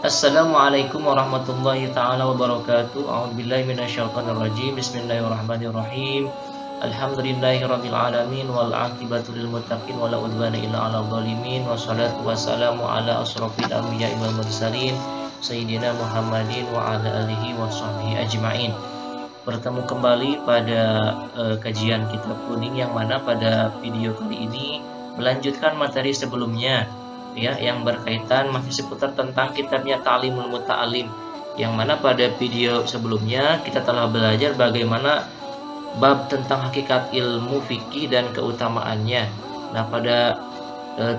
Assalamualaikum warahmatullahi taala wabarakatuh. A'udzubillahi minasyaitonirrajim. Bismillahirrahmanirrahim. Alhamdulillahirabbil alamin wal aqibatu lil muttaqin wala udwana illa 'alal zalimin. Wassalatu wassalamu ala asrofil anbiya'i wal mursalin sayyidina Muhammadin wa ala alihi washabbihi ajmain. Bertemu kembali pada kajian kitab kuning, yang mana pada video kali ini melanjutkan materi sebelumnya, ya, yang berkaitan masih seputar tentang kitabnya Ta'limul Muta'alim, yang mana pada video sebelumnya kita telah belajar bagaimana bab tentang hakikat ilmu fikih dan keutamaannya. Nah, pada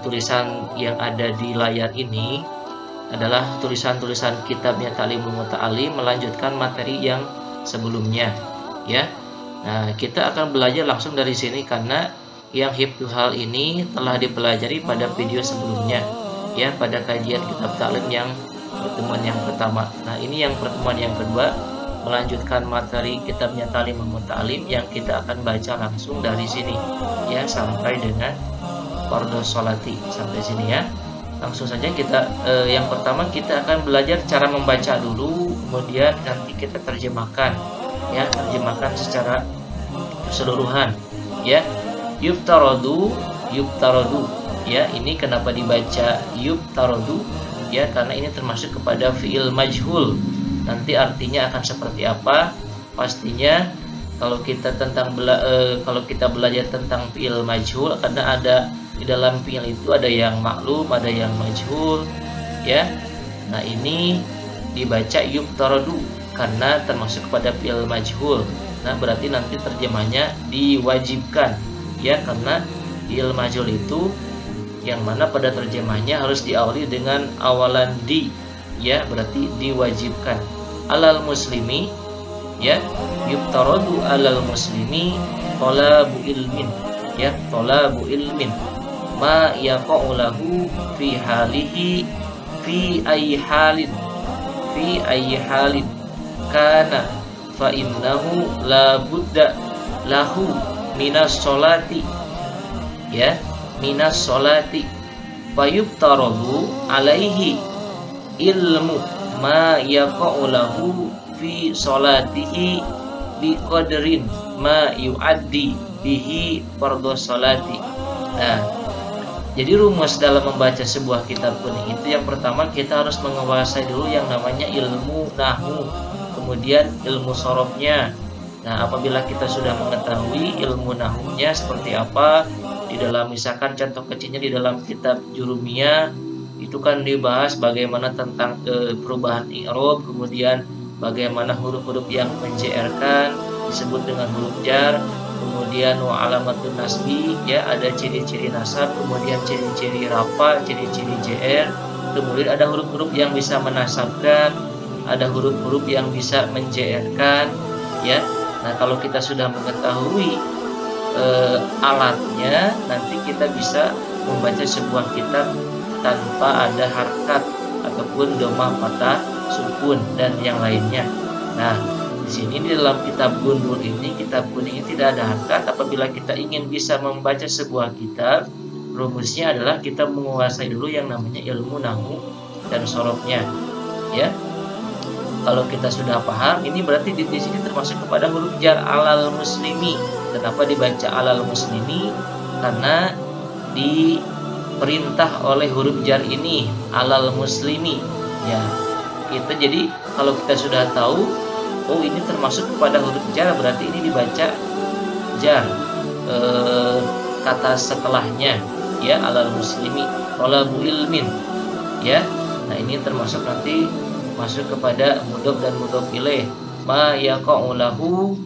tulisan yang ada di layar ini adalah tulisan-tulisan kitabnya Ta'limul Muta'alim melanjutkan materi yang sebelumnya, ya. Nah, kita akan belajar langsung dari sini karena yang hifdzul hal ini telah dipelajari pada video sebelumnya, ya, pada kajian kitab taklim yang pertemuan yang pertama. Nah, ini yang pertemuan yang kedua melanjutkan materi kitabnya Ta'limul Muta'alim yang kita akan baca langsung dari sini, ya, sampai dengan fardhu sholati sampai sini, ya. Langsung saja kita yang pertama kita akan belajar cara membaca dulu, kemudian nanti kita terjemahkan, ya, terjemahkan secara keseluruhan, ya. Yuftaradu, ya, ini kenapa dibaca yuftaradu, ya, karena ini termasuk kepada fiil majhul. Nanti artinya akan seperti apa? Pastinya kalau kita kalau kita belajar tentang fiil majhul, karena ada di dalam fiil itu ada yang maklum, ada yang majhul, ya. Nah, ini dibaca yuftaradu karena termasuk kepada fiil majhul. Nah, berarti nanti terjemahnya diwajibkan, ya, karena fiil majhul itu yang mana pada terjemahnya harus diawali dengan awalan di, ya, berarti diwajibkan. Alal muslimi, ya, yuftaradu alal muslimi talabu ilmin, ya, talabu ilmin ma yaqa'u lahu fi halihi fi ayyi halin kana fa innahu la budda lahu minas sholati, ya, minas sholati fayuftaradu alaihi ilmu ma yaqa'u lahu fi sholatihi biqadrin ma yu'addi bihi fardhu sholati. Nah, jadi rumus dalam membaca sebuah kitab kuning itu yang pertama kita harus menguasai dulu yang namanya ilmu nahwu, kemudian ilmu sorofnya. Nah, apabila kita sudah mengetahui ilmu nahwunya seperti apa, di dalam misalkan contoh kecilnya di dalam kitab Jurumiyah itu kan dibahas bagaimana tentang perubahan i'rab, kemudian bagaimana huruf-huruf yang menjrkan disebut dengan huruf jar, kemudian wa alamatun nasbi, ya, ada ciri-ciri nasab, kemudian ciri-ciri rafa, ciri-ciri jr, kemudian ada huruf-huruf yang bisa menasabkan, ada huruf-huruf yang bisa menjrkan, ya. Nah, kalau kita sudah mengetahui alatnya, nanti kita bisa membaca sebuah kitab tanpa ada harkat ataupun domah patah sukun dan yang lainnya. Nah, di sini di dalam kitab gundul ini, kitab kuning ini tidak ada harkat. Apabila kita ingin bisa membaca sebuah kitab, rumusnya adalah kita menguasai dulu yang namanya ilmu nahwu dan sorofnya, ya. Kalau kita sudah paham, ini berarti di sini termasuk kepada huruf jar alal muslimi. Kenapa dibaca alal muslimi? Karena diperintah oleh huruf jar ini alal muslimi, ya. Kita jadi kalau kita sudah tahu, oh, ini termasuk kepada huruf jar, berarti ini dibaca jar kata setelahnya, ya, alal muslimi talabu ilmin, ya. Nah, ini termasuk nanti masuk kepada mudhof dan mudhof ilaih, ma yaqa'u lahu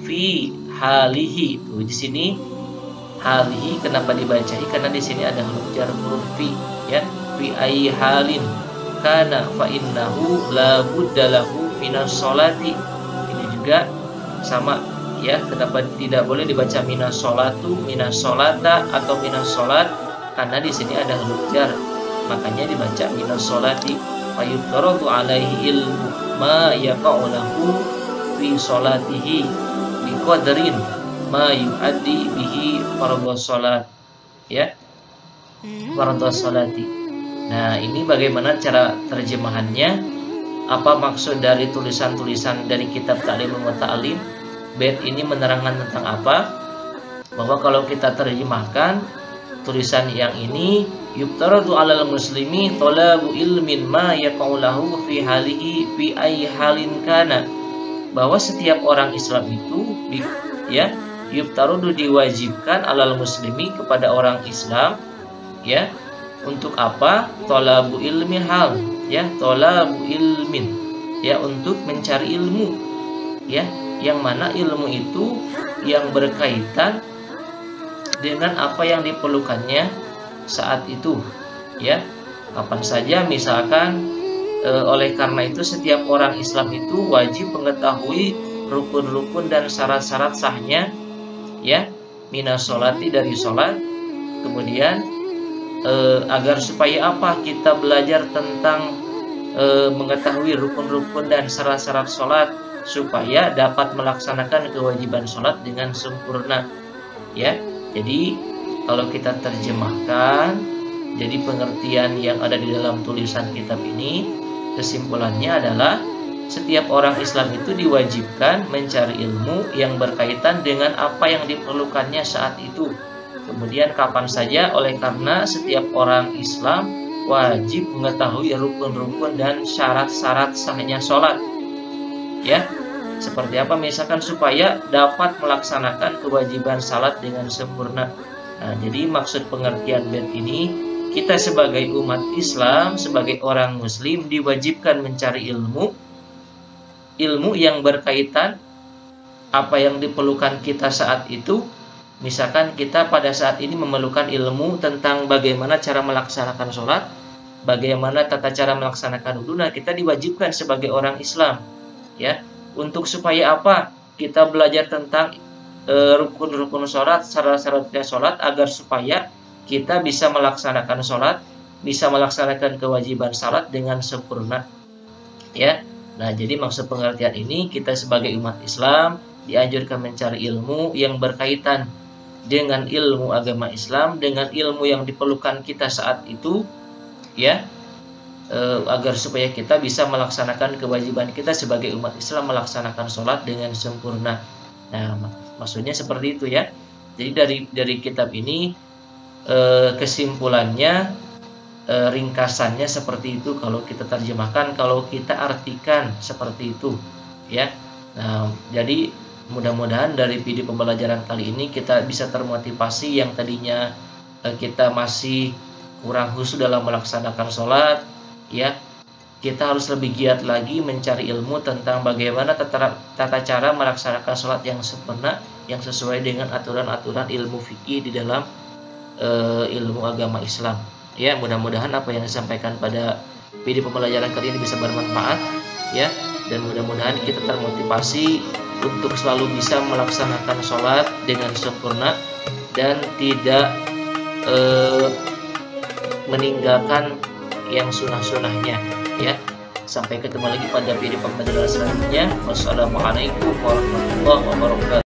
fi halihi. Tuh, di sini halihi kenapa dibacahi? Karena di sini ada huruf jar huruf fi, ya, fi ayyi halin kana fa innahu la budda lahu minas sholati. Ini juga sama, ya, kenapa tidak boleh dibaca minas sholatu, minas sholata atau minas sholat? Karena di sini ada huruf jar, makanya dibaca minas sholati. Fayuftaradu alaihi ilmu ma yaqa'u lahu fi sholatihi biqadrin ma yu'addi bihi fardhu sholat, ya, fardhu sholati. Nah, ini bagaimana cara terjemahannya? Apa maksud dari tulisan-tulisan dari kitab Ta'limul Muta'allim? Bait ini menerangkan tentang apa? Bahwa kalau kita terjemahkan tulisan yang ini, yuftaradu 'alal muslimi talabu ilmin ma yaqaulahu fi halihi fi ayyi halin kana. Bahwa setiap orang Islam itu yuftaradu diwajibkan 'alal muslimi kepada orang Islam, ya, untuk apa? Talabu ilmin hal, ya, talabu ilmin, ya, untuk mencari ilmu, ya, yang mana ilmu itu yang berkaitan dengan apa yang diperlukannya saat itu, ya, kapan saja. Misalkan oleh karena itu setiap orang Islam itu wajib mengetahui rukun-rukun dan syarat-syarat sahnya, ya, minas sholati, dari sholat. Kemudian agar supaya apa? Kita belajar tentang mengetahui rukun-rukun dan syarat-syarat sholat supaya dapat melaksanakan kewajiban sholat dengan sempurna, ya. Jadi kalau kita terjemahkan, jadi pengertian yang ada di dalam tulisan kitab ini, kesimpulannya adalah setiap orang Islam itu diwajibkan mencari ilmu yang berkaitan dengan apa yang diperlukannya saat itu. Kemudian kapan saja, oleh karena setiap orang Islam wajib mengetahui rukun-rukun dan syarat-syarat sahnya sholat, ya. Seperti apa? Misalkan supaya dapat melaksanakan kewajiban salat dengan sempurna. Nah, jadi maksud pengertian bait ini, kita sebagai umat Islam, sebagai orang Muslim diwajibkan mencari ilmu yang berkaitan apa yang diperlukan kita saat itu. Misalkan kita pada saat ini memerlukan ilmu tentang bagaimana cara melaksanakan sholat, bagaimana tata cara melaksanakan wudu. Nah, kita diwajibkan sebagai orang Islam, ya, untuk supaya apa? Kita belajar tentang rukun-rukun sholat, syarat-syaratnya sholat, agar supaya kita bisa melaksanakan sholat, bisa melaksanakan kewajiban sholat dengan sempurna, ya. Nah, jadi maksud pengertian ini, kita sebagai umat Islam dianjurkan mencari ilmu yang berkaitan dengan ilmu agama Islam, dengan ilmu yang diperlukan kita saat itu, ya, agar supaya kita bisa melaksanakan kewajiban kita sebagai umat Islam, melaksanakan sholat dengan sempurna. Nah, maksudnya seperti itu, ya. Jadi dari kitab ini kesimpulannya, ringkasannya seperti itu kalau kita terjemahkan, kalau kita artikan seperti itu, ya. Nah, jadi mudah-mudahan dari video pembelajaran kali ini kita bisa termotivasi yang tadinya kita masih kurang khusyuk dalam melaksanakan sholat, ya, kita harus lebih giat lagi mencari ilmu tentang bagaimana tata cara melaksanakan sholat yang sempurna, yang sesuai dengan aturan-aturan ilmu fikih di dalam ilmu agama Islam. Ya, mudah-mudahan apa yang disampaikan pada video pembelajaran kali ini bisa bermanfaat, ya, dan mudah-mudahan kita termotivasi untuk selalu bisa melaksanakan sholat dengan sempurna dan tidak meninggalkan yang sunnah-sunnahnya, ya. Sampai ketemu lagi pada video pembelajaran selanjutnya. Wassalamualaikum warahmatullahi wabarakatuh.